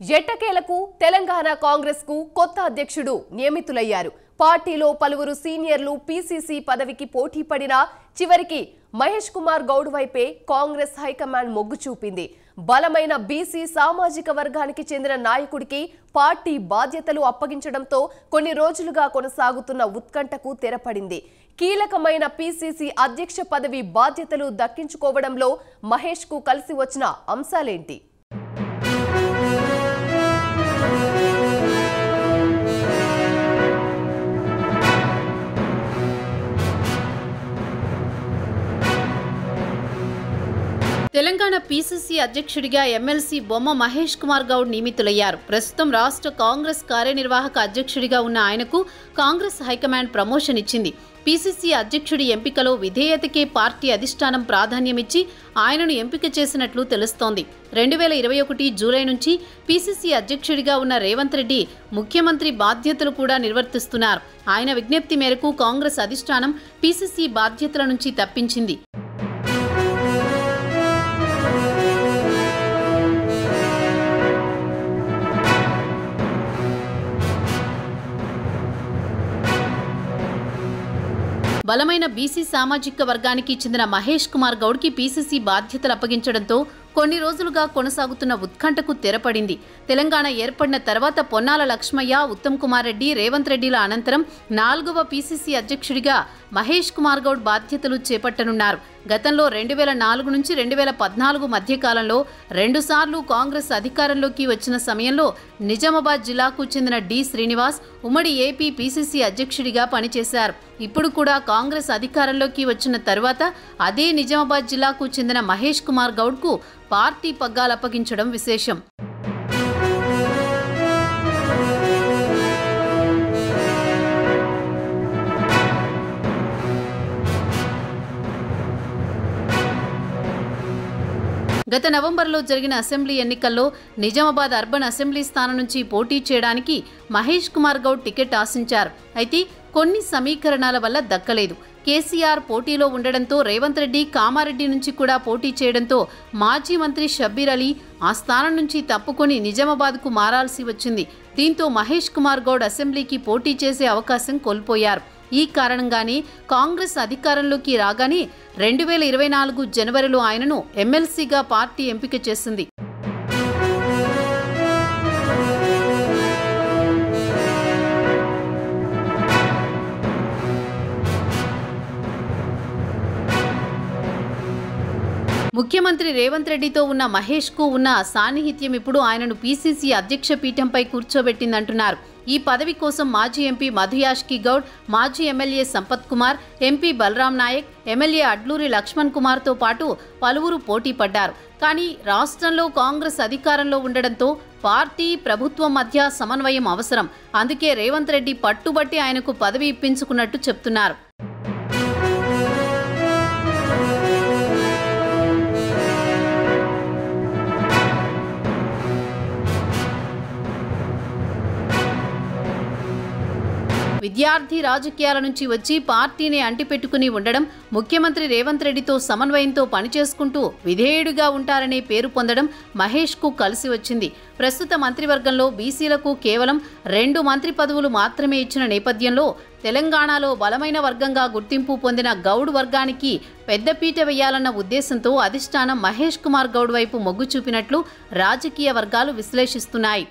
ఎట్టకేలకు తెలంగాణ కాంగ్రెస్ కు కొత్త అధ్యక్షుడు నియమితులయ్యారు. పార్టీలో పలువురు సీనియర్లు పీసీసీ పదవికి పోటీ పడినా చివరికి మహేష్ కుమార్ గౌడ్ వైపే కాంగ్రెస్ హైకమాండ్ మొగ్గు చూపింది. బలమైన బీసీ సామాజిక వర్గానికి చెందిన నాయకుడికి పార్టీ బాధ్యతలు అప్పగించడంతో కొన్ని రోజులుగా కొనసాగుతున్న ఉత్కంఠకు తెరపడింది. కీలకమైన పీసీసీ అధ్యక్ష పదవి బాధ్యతలు దక్కించుకోవడంలో మహేష్ కు కలిసి వచ్చిన అంశాలేంటి? తెలంగాణ పీసీసీ అధ్యక్షుడిగా ఎమ్మెల్సీ బొమ్మ మహేష్ కుమార్ గౌడ్ నియమితులయ్యారు. ప్రస్తుతం రాష్ట్ర కాంగ్రెస్ కార్యనిర్వాహక అధ్యక్షుడిగా ఉన్న ఆయనకు కాంగ్రెస్ హైకమాండ్ ప్రమోషన్ ఇచ్చింది. పీసీసీ అధ్యక్షుడి ఎంపికలో విధేయతకే పార్టీ అధిష్టానం ప్రాధాన్యమిచ్చి ఆయనను ఎంపిక చేసినట్లు తెలుస్తోంది. 2021 జూలై నుంచి పీసీసీ అధ్యక్షుడిగా ఉన్న రేవంత్ రెడ్డి ముఖ్యమంత్రి బాధ్యతలు కూడా నిర్వర్తిస్తున్నారు. ఆయన విజ్ఞప్తి మేరకు కాంగ్రెస్ అధిష్టానం పీసీసీ బాధ్యతల నుంచి తప్పించింది. బలమైన బీసీ సామాజిక వర్గానికి చెందిన మహేష్ కుమార్ గౌడ్కి పీసీసీ బాధ్యతలు అప్పగించడంతో కొన్ని రోజులుగా కొనసాగుతున్న ఉత్కంఠకు తెరపడింది. తెలంగాణ ఏర్పడిన తర్వాత పొన్నాల లక్ష్మయ్య, ఉత్తమ్ కుమార్ రెడ్డి, రేవంత్ రెడ్డిల అనంతరం 4వ పీసీసీ అధ్యక్షుడిగా మహేష్ కుమార్ గౌడ్ బాధ్యతలు చేపట్టనున్నారు. గతంలో 2004 నుంచి 2014 మధ్య కాలంలో 2 సార్లు కాంగ్రెస్ అధికారంలోకి వచ్చిన సమయంలో నిజామాబాద్ జిల్లాకు చెందిన డి శ్రీనివాస్ ఉమ్మడి ఏపీ పీసీసీ అధ్యక్షుడిగా పనిచేశారు. ఇప్పుడు కూడా కాంగ్రెస్ అధికారంలోకి వచ్చిన తర్వాత అదే నిజామాబాద్ జిల్లాకు చెందిన మహేష్ కుమార్ గౌడ్కు పార్టీ పగ్గాలప్పగించడం విశేషం. గత నవంబర్లో జరిగిన అసెంబ్లీ ఎన్నికల్లో నిజామాబాద్ అర్బన్ అసెంబ్లీ స్థానం నుంచి పోటీ చేయడానికి మహేష్ కుమార్ గౌడ్ టికెట్ ఆశించారు. అయితే కొన్ని సమీకరణాల వల్ల దక్కలేదు. కేసీఆర్ పోటీలో ఉండడంతో రేవంత్ రెడ్డి కామారెడ్డి నుంచి కూడా పోటీ చేయడంతో మాజీ మంత్రి షబ్బీర్ అలీ ఆ స్థానం నుంచి తప్పుకొని నిజామాబాద్కు మారాల్సి వచ్చింది. దీంతో మహేష్ కుమార్ గౌడ్ అసెంబ్లీకి పోటీ చేసే అవకాశం కోల్పోయారు. ఈ కారణంగానే కాంగ్రెస్ అధికారంలోకి రాగానే 2024 జనవరిలో ఆయనను ఎమ్మెల్సీగా పార్టీ ఎంపిక చేసింది. ముఖ్యమంత్రి రేవంత్ రెడ్డితో ఉన్న మహేష్ కు ఉన్న సాన్నిహిత్యం ఇప్పుడు ఆయనను పీసీసీ అధ్యక్ష పీఠంపై కూర్చోబెట్టిందంటున్నారు. ఈ పదవి కోసం మాజీ ఎంపీ మధుయాష్కి గౌడ్, మాజీ MLA Sampath Kumar, MP Balram Naik, MLA Adluri Laxman కుమార్తో పాటు పలువురు పోటీ పడ్డారు. కానీ రాష్ట్రంలో కాంగ్రెస్ అధికారంలో ఉండడంతో పార్టీ ప్రభుత్వం మధ్య సమన్వయం అవసరం. అందుకే రేవంత్ రెడ్డి పట్టుబట్టి ఆయనకు పదవి ఇప్పించుకున్నట్టు చెప్తున్నారు. విద్యార్థి రాజకీయాల నుంచి వచ్చి పార్టీని అంటిపెట్టుకుని ఉండడం, ముఖ్యమంత్రి రేవంత్ రెడ్డితో సమన్వయంతో పనిచేసుకుంటూ విధేయుడిగా ఉంటారనే పేరు పొందడం మహేష్ కు కలిసి వచ్చింది. ప్రస్తుత మంత్రివర్గంలో బీసీలకు కేవలం 2 మంత్రి పదవులు మాత్రమే ఇచ్చిన నేపథ్యంలో తెలంగాణలో బలమైన వర్గంగా గుర్తింపు పొందిన గౌడ్ వర్గానికి పెద్దపీట వేయాలన్న ఉద్దేశంతో అధిష్టానం మహేష్ కుమార్ గౌడ్ వైపు మొగ్గు చూపినట్లు రాజకీయ వర్గాలు విశ్లేషిస్తున్నాయి.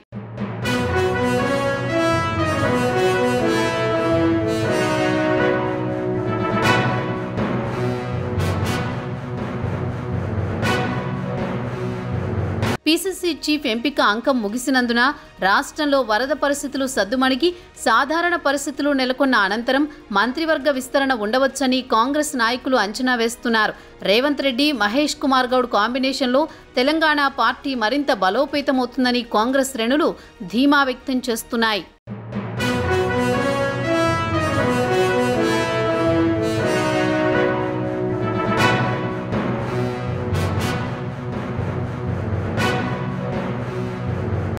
పీసీసీ చీఫ్ ఎంపిక అంకం ముగిసినందున రాష్ట్రంలో వరద పరిస్థితులు సద్దుమణిగి సాధారణ పరిస్థితులు నెలకొన్న అనంతరం మంత్రివర్గ విస్తరణ ఉండవచ్చని కాంగ్రెస్ నాయకులు అంచనా వేస్తున్నారు. రేవంత్ రెడ్డి, మహేష్ కుమార్ గౌడ్ కాంబినేషన్లో తెలంగాణ పార్టీ మరింత బలోపేతమవుతుందని కాంగ్రెస్ శ్రేణులు ధీమా వ్యక్తం చేస్తున్నాయి.